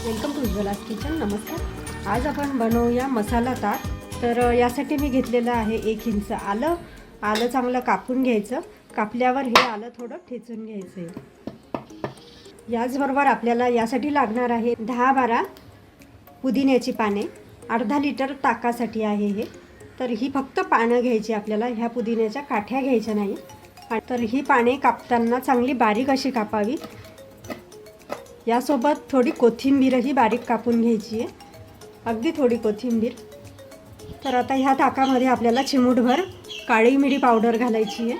Welcome to उज्ज्वलास kitchen. नमस्कार. आज आपण बनवूया मसाला ताक. तर यासाठी मी घेतलेलं आहे 1 इंच आलं चांगलं कापून घ्यायचं. कापल्यावर हे आलं थोडं ठेचून घ्यायचं आहे. याचबरोबर आपल्याला यासाठी लागणार आहे 10-12 पुदिन्याची पाने. अर्धा लिटर ताकासाठी आहे हे. तर ही फक्त पानं घ्यायची आपल्याला, ह्या पुदिन्याच्या काठ्या घ्यायच्या नाही. तर ही पाने कापताना चांगली बारीक अशी कापावी. यासोबत थोडी कोथिंबीरही बारीक कापून घ्यायची आहे, अगदी थोडी कोथिंबीर. तर आता ह्या ताकामध्ये आपल्याला चिमूटभर काळी मिरी पावडर घालायची आहे,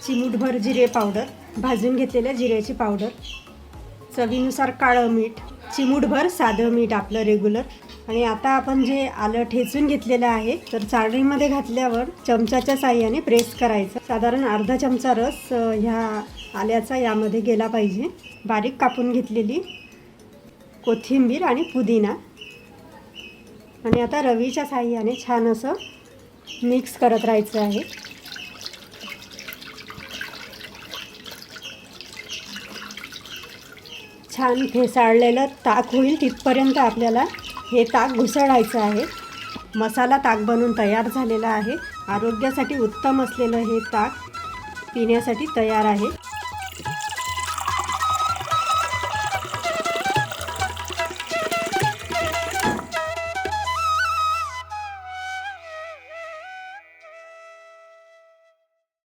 चिमूटभर जिरे पावडर, भाजून घेतलेल्या जिऱ्याची पावडर, चवीनुसार काळं मीठ, चिमूटभर साधं मीठ आपलं रेग्युलर. आणि आता आपण जे आलं ठेचून घेतलेलं आहे तर चाळणीमध्ये घातल्यावर चमच्याच्या साहाय्याने प्रेस करायचं. साधारण अर्धा चमचा रस ह्या आल्याचा यामध्ये गेला पाहिजे. बारीक कापून घेतलेली कोथिंबीर आणि पुदिना. आणि आता रवीच्या साहाय्याने छान असं मिक्स करत राहायचं आहे. छान फेसाळलेलं ताक होईल तिथपर्यंत आपल्याला हे ताक घुसळायचं आहे. मसाला ताक बनून तयार झालेला आहे. आरोग्यासाठी उत्तम असलेलं हे ताक पिण्यासाठी तयार आहे.